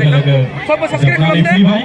Coba subscribe kalau deh.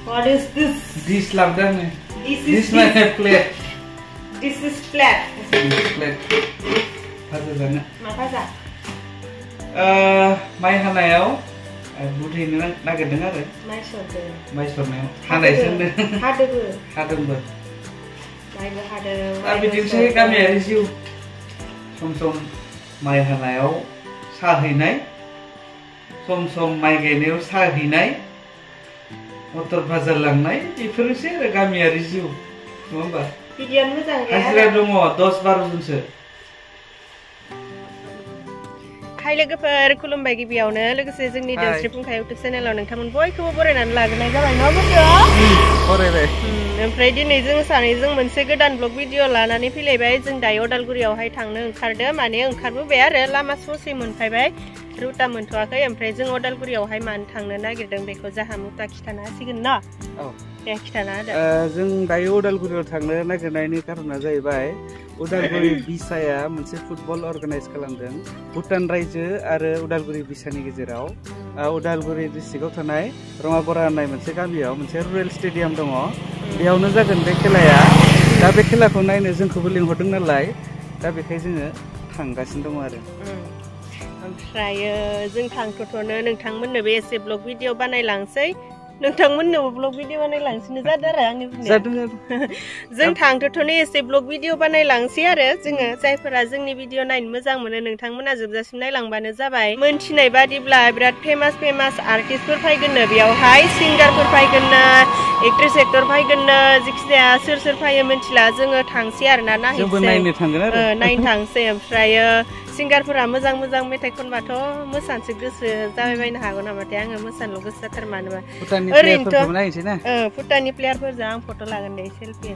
What is this? This labdan. This my plate. This is plate. This plate. Apa sana? Makasa. Mai hanayau. Buti ini nak dengar ya? Mai sorder. Mai sorder. Hanai sende. Hadeu. Hadeu ber. Mai hadeu. Tapi di sini kami ada review. Som mai hanayau saheinai. Som mai gainau saheinai. Motor bazar langnai. Beफोर sih गामियारि जिउ. नङा होमबा? Video मोजां गैया. हाजिरा दङ 10-12 जनसो. हाय लोगोफोर खुलुमबाय गिबियावनो लोगोसे जोंनि दोस्रि फुंखा YouTube चेनेलाव नोंथांमोन बयखौबो बरायनानै लाग्रोनाय जाबाय न' बुंदो बरायबाय ओमफ्राय दिनै जों सानैजों मोनसे गोदान ब्लग भिडिअ लानानै फैलायबाय जों दायो उदालगुरियावहाय थांनो ओंखारदो माने ओंखारबोबाय आरो लामा ससे मोनफैबाय रुटा मोनथ'वाखै ओमफ्राय जों उदालगुरियावहाय मानो थांनो नागिरदों बेखौ जाहा मुता खिथाना होसिगोन न औ दे खिथाना होदो जों दायो उदालगुरियाव थांनो नागिरनायनि कारना जाहैबाय उदालगुरि बिसाया मोनसे फुटबल अर्गानाइज खालामदों भुटान रायजो आरो उदालगुरि बिसानि गेजेराव उदालगुरि डिस्ट्रिक्टआव थानाय रङाबरा होननाय मोनसे गामियाव मोनसे रुरेल स्टेडियाम दङ बेयावनो जागोन बे खेलाया दा बे खेलाखौ नायनो जोंखौबो लिंहरदों नालाय दा बेखायनो जोङो थांगासिनो दङ आरो ओमफ्राय जों थांथ'थ'नो नोंथांमोननोबो एसे ब्लग भिडिअ बानायलांसै नोंथांमोननोबो ब्लग भिडिअ बानायलांसिनो जादों आरो आंनि बुंनाया जों थांथ'थ'नो एसे ब्लग भिडिअ बानायलांसै आरो जोङो जायफोरा जोंनि भिडिअ नायनो मोजां मोनो नोंथांमोना जोबजासिम नायलांबानो जाबाय मोनथिनाय बादिब्ला बिराद फेमास आर्टिस्टफोर फैगोननो बेयावहाय सिंगारफोर फैगोननो एक्ट्रेस एक्टर फैगोननो जिखिजाया सोर फैयो मिथिला जोङो थांसै आरोना नायनो थांसै ओमफ्राय सिंगारफोरा मोजां मेथाइ खनबाथ' मोसानोसो गोसो जाबायबायनो हागौ नामाथाय आङो मोसानोल' गोसो जाथार मानोबा ओरैनोथ' भुटाननि प्लेयारफोरजों आं फट' लागोन दे सेल्फि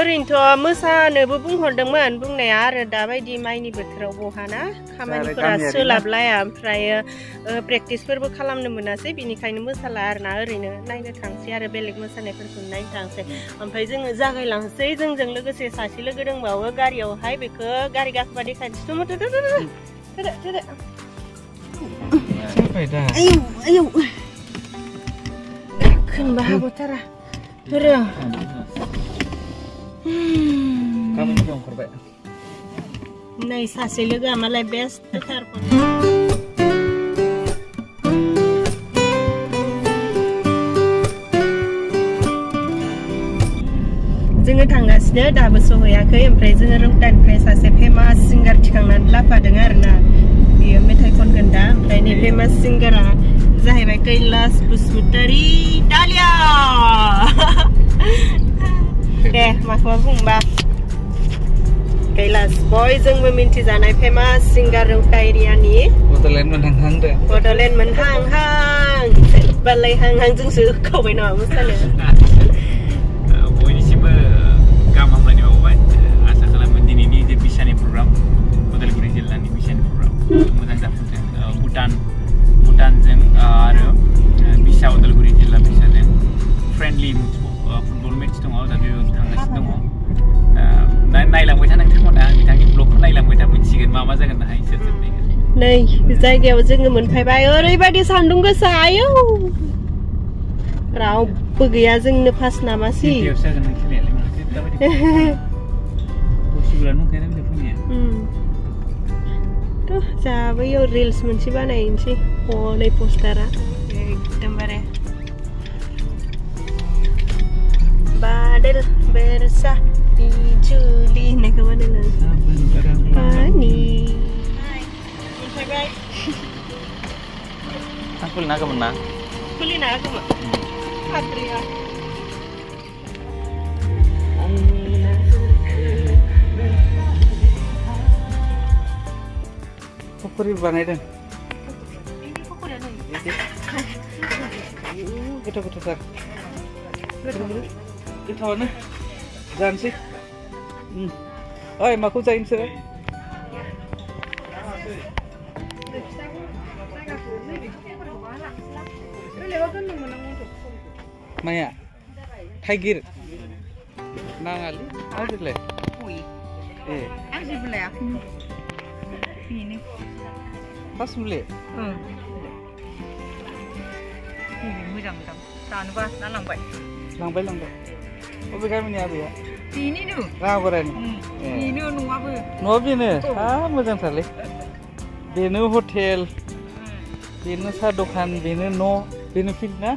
ओरैनोथ' मोसानोबो बुंहरदोंमोन बुंनाया आरो दाबायदि माइनि बोथोराव बहाना खामानिफोरा सोलाबलाया ओमफ्राय प्रेक्टिसफोरबो खालामनो मोनासै बिनिखायनो मोसाला आरोना ओरैनो नायनो थांसै आरो बेलेग मोसानायफोरखौ नायनो थांसै ओमफ्राय जोङो जागायलांसै जोंजों लोगोसे सासे लोगो दंबावो गारियावहाय बेखौ गारि गाखोबा देखायनोसै आयौ खोनबा हागौथारा नै सासे लोगोआ मालाय बेस्टथार जोङो थांगासिनो दाबो सहैयाखै ओमफ्राय जोङो रौतानिफ्राय सासे फेमास सिंगार थिखांनानै लाफादों आरोना बियो मेथाइ खनगोन दा ओमफ्राय नै फेमास सिंगारा जाहैबाय कैलाश बसुमतारी दालिया दे माखौबा बुंबा कैलाश बयजोंबो मिन्थिजानाय फेमास सिंगार रौता एरियानि बड'लेण्ड मोनहांहां बालाय हांहां जोंसो खावबाय नामा मोसानो बयनिसिमबो गाहाम हामलायनाय बावबाय आसा खालामो दिनैनि जे बिसानि प्रग्राम उदालगुरि जिल्लानि बिसानि प्रग्राम मोजां जाफुंथों भुटानजों आरो बिसा उदालगुरि जिल्ला बिसाजों फ्रेन्डलि फुटबल मेच दङ दा बेयाव थांगासिनो दङ नायलांबाय था नोंथांमोना बिथांनि ब्लगखौ नायलांबाय था मिथिगोन मा जागोन ना इसोर नै जायगायाव जोङो मोनफैबाय ओरैबायदि सान्दुं गोसा आयौ रावबो गैया जोंनो फार्स्ट नामासै जाबोयो रिल्स मोनसे बानायनोसै हनै पोस्टारा एकदमबारे बादल बेरसा बिजुली होननायखौ बानायनानै पानि मोनफैबाय आं खुलिनो हागौमोन ना खुलिनो हागौमोन हाद्रिया पकरि बानायदों गोथाव गोथावथार गोथावानो जानोसै ओइ माखौ जायो नोंसोरो माया थाइगिर नाङालै आजिलाय ए आं जेबो लायाखै बेनो फास मुले मोजां मोजां जानोबा ना लांबाय बबे गामिनि आबैया बेनिनो राङागरानि बेनो न'आबो न'आ बेनो मोजांथारलै बेनो हटेल बेनो साहा दखान बेनो न' बेनो फिल्ड ना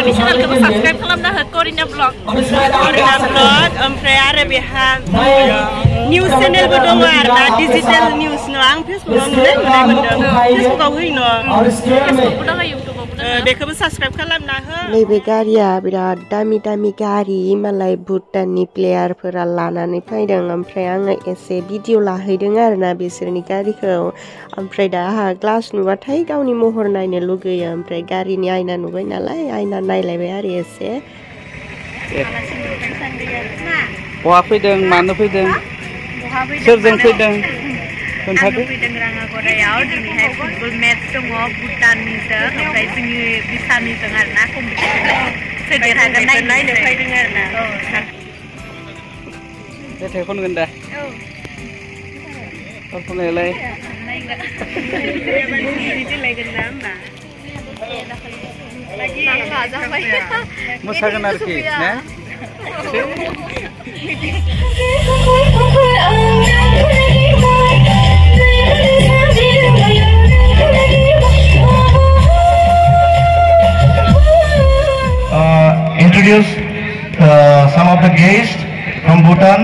आंनि चेनेलखौ साबस्क्राइब खालामना हो करिना ब्लग ओमफ्राय आरो बेहा निउस चेनेलबो दङ आरो ना डिजिटेल निउस न आं फेसबुकाव नुनाय मोनदों फेसबुकाव होयो न फेसबुकबो दङ इउटुबावबो दङ बेखौबो साबस्क्राइब खालामना हो नैबे गारिया बिराद दामि दामि गारि मालाय भुटाननि प्लेयारफोरा लानानै फैदों ओमफ्राय आङो एसे भिडिअ लाहैदों आरोना बिसोरनि गारिखौ ओमफ्राय दा आहा ग्लास नुबाथाय गावनि महर नायनो लुगैयो ओमफ्राय गारिनि आयना नुबाय नालाय आयना नायलायबाय आरो एसे बहा फैदों मानो फैदों सोरजों फैदों खोन्थादो फैदों राङागरायाव दिनैहाय फुटबल मेच दङ भुटाननिजों ओमफ्राय जोंनि बिसानिजों आरोना कम्पिटिसन सोर देरहागोन नायनो फैदों आरोना मेथाइ खनगोन दा खननायालाय मोसागोन आरोखि ना Introduce some of the guests from Bhutan.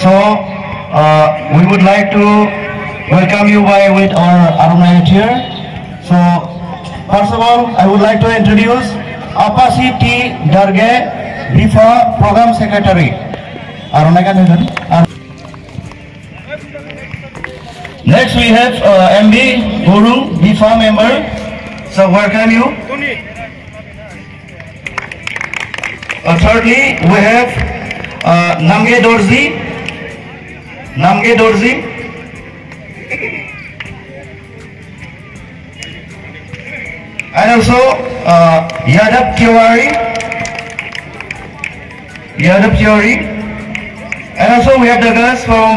So we would like to welcome you with our alumni here. So first of all, I would like to introduce Apasi T. Darge, BIFA Program Secretary. Next we have MB Guru, BIFA member. So welcome you. Thirdly, we have Namge Dorzi. And also Yadav Tiwari. And also we have the girls from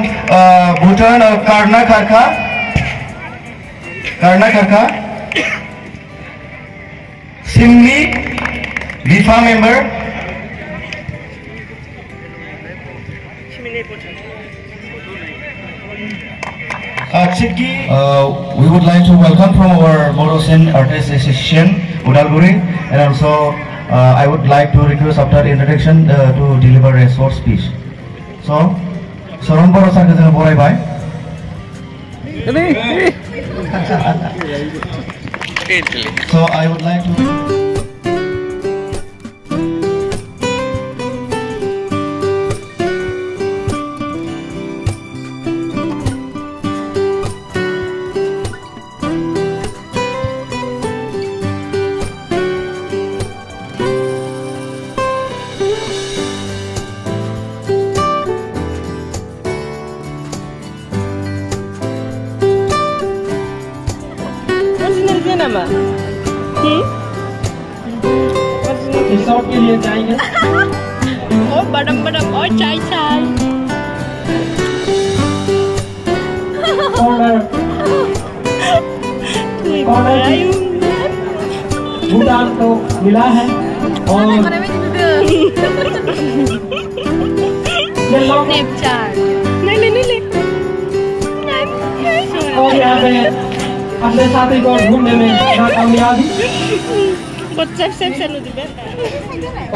Bhutan, Karna Karka. Simli, BIFA member. We would like to welcome from our Morosin Artist Association, Udalguri, and also I would like to request after the introduction to deliver a short speech. So, Saron Borosan is a boy by. So I would like to. Resort के लिए जाएंगे और बड़म और चाय भूटान तो मिला है और और यहाँ पे अपने साथी को घूमने में कामयाबी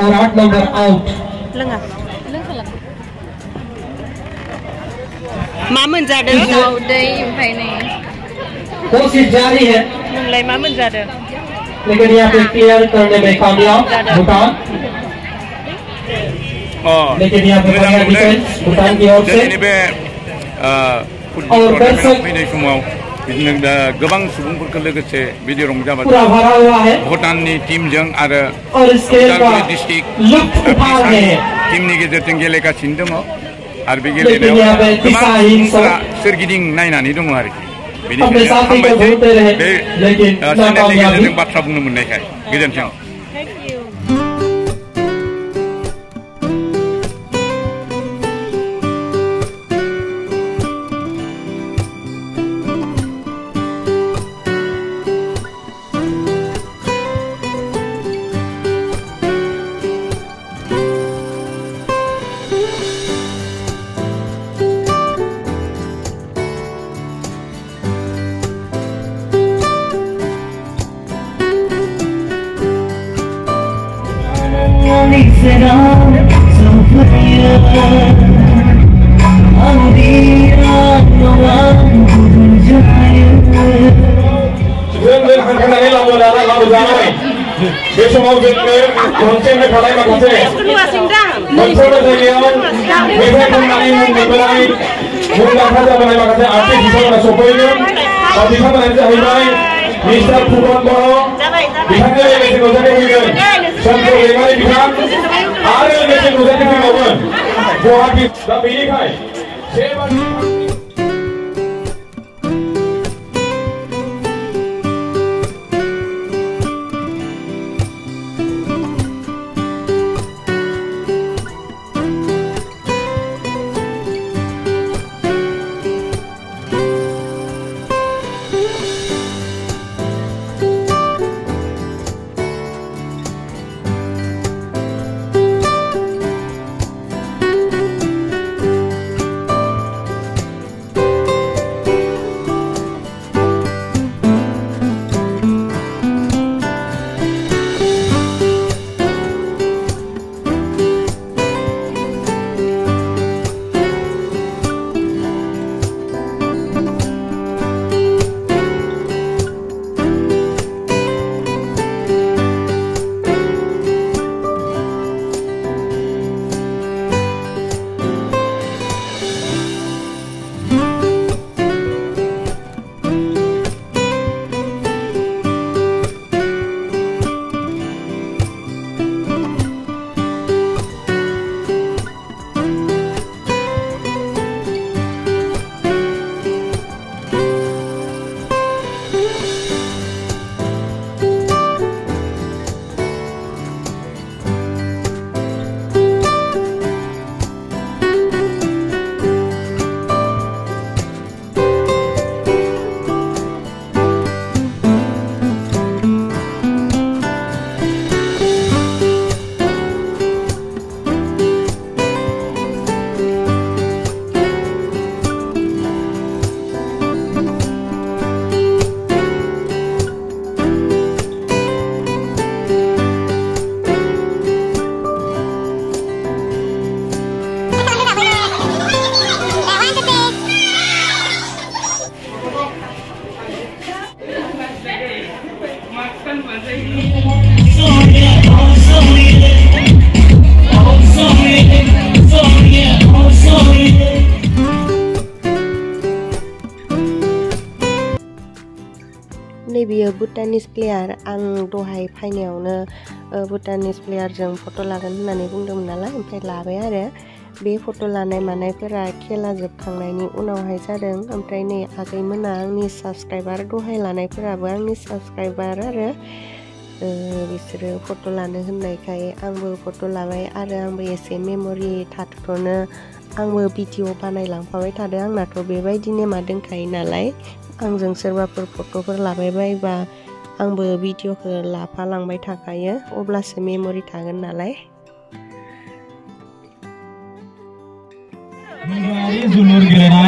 और 8 नंबर आउट मा मोनजादों दाउदै ओमफ्राय नै कोशिश जारी है नोंलाय मा मोनजादों लेकिन यहाँ पे क्लियर करने में कामयाब भूटान लेकिन यहाँ पे बढ़िया डिफेंस भूटान की ओर से और दर्शक बिदिनो दा गोबां सुबुंफोरखौ लोगोसे बिदि रंजाबाजा पूरा भरा हुआ है भुटाननि टीमजों आरो और इसके उदालगुरि डिस्ट्रिक्ट टीमनि गेजेरजों गेलेगासिनो दङ आरो बे गेलेनायाव गोबां सुबुंफोरा सोरगिदिं नायनानै दङ आरोखि बेनिखायनो हामबायसै बे चेनेलनि गेजेरजों बाथ्रा बुंनो मोननायखाय गोजोन्थों। बे समाव जोंनो खनसेनो थानाय माखासे मोनफ्रोमबो जायगायाव मेथाइ खननानै मुं मोनबोनाय मुंदांखा जाबोनाय माखासे आर्टिस्ट बिथांमोना सफैगोन दा बिथांमोनानो जाहैबाय मिस्टार फुकन बर' बिथांजों लोगोसे नुजाथिफैगोन सोमखोर दैमारि बिथां आरो लोगोसे नुजाथिफैबावगोन गुवाहाटि दा बेनिखाय नैबेयो भुटानिस प्लेयार आं दहाय फायनायावनो भुटानिस प्लेयारजों फट' लागोन होननानै बुंदोंमोन नालाय ओमफ्राय लाबाय आरो बे फट' लानाय मानायफोरा खेला जोबखांनायनि उनावहाय जादों ओमफ्राय नै आगैमोना आंनि साबस्क्राइबार दहाय लानायफोराबो आंनि साबस्क्राइबार आरो बिसोरो फट' लानो होननायखाय आंबो फट' लाबाय आरो आंबो एसे मेम'रि थाथ'नो आंबो भिडिअ बानायलांफाबाय थादों आंनाथ' बेबायदि नेमा दंखायो नालाय आंजों सोरबाफोर फट'फोर लाबाय बायोबा आंबो भिडिअखौ लाफालांबाय थाखायो अब्लासो मेम'रि थागोन नालाय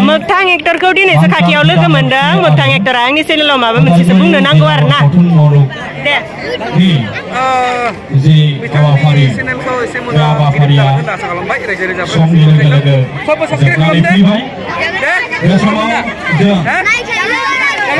मोगथां एक्टरखौ दिनैसो खाथियाव लोगो मोनदों मोगथां एक्टरा आंनि चेनेलाव माबा मोनसेसो बुंनो नांगौ आरो ना दे बिथांनि चेनेलखौ एसे मोजां गिदिर जागोन होनना आसा खालामबाय रायजो राजाफोरा सबबो साबस्क्राइब खालामदो दे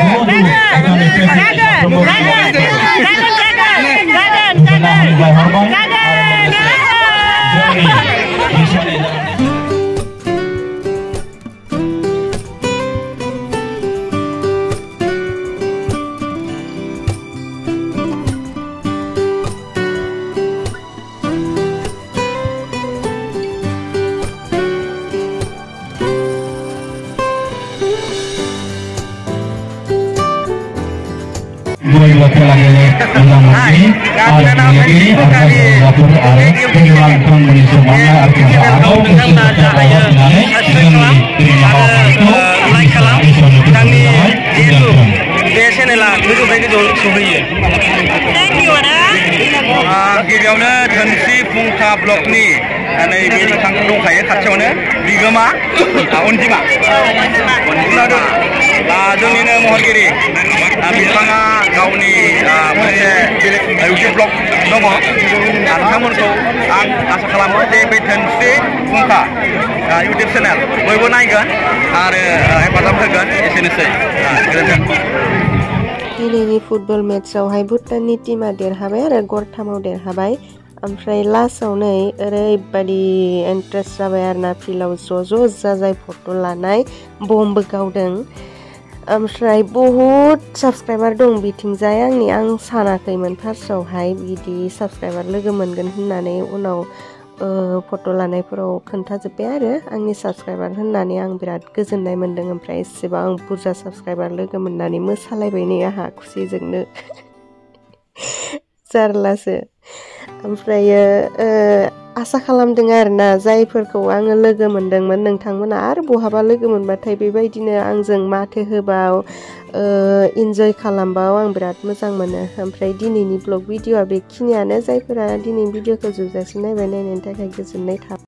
गिबियावनो धोनस्रि फुंखा ब्लकनि नैबे दंखायो खाथियावनो बिगोमा अनजिमा जोंनिनो महरगिरि बिथाङा गावनि मोनसे इउटुब ब्लग दङ नोंथांमोनखौ आं आसा खालामो जे बे धोनस्रि फुंखा इउटुब चेनेल बयबो नायगोन आरो हेफाजाब होगोन एसेनोसै गोजोन्थों। दिनैनि फुटबल मेट्सआवहाय भुटाननि टीमा देरहाबाय आरो गरथामाव देरहाबाय ओमफ्राय लास्टआव नै ओरैबायदि इन्ट्रेस्ट जाबाय आरोना फिल्डआव ज' जाजाय फट' लानाय बमबो गावदों ओमफ्राय बहुद साबसक्राइबार दं बिथिंजाय आं सानाखैमोन फार्स्टआवहाय बिदि साबसक्राइबार लोगो मोनगोन होननानै उनाव फट' लानायफोराव खोन्थाजोब्बाय आरो आंनि साबसक्राइबार होननानै आं बिराद गोजोननाय मोन्दों ओमफ्राय एसेबां बुरजा साबसक्राइबार लोगो मोननानै मोसालायबाय नै आंहा खुसिजोंनो जारलासो ओमफ्रायो आसा खालामदों आरोना जायफोरखौ आङो लोगो मोनदोंमोन नोंथांमोना आरो बहाबा लोगो मोनबाथाय बेबायदिनो आंजों माथो होबाव इन्जय खालामबाव आं बिराद मोजां मोनो ओमफ्राय दिनैनि ब्लग भिडिअआ बेखिनियानो जायफोरा दिनैनि भिडिअखौ जोबजासिम नायबाय नायनायनि थाखाय गोजोननाय थाबाय।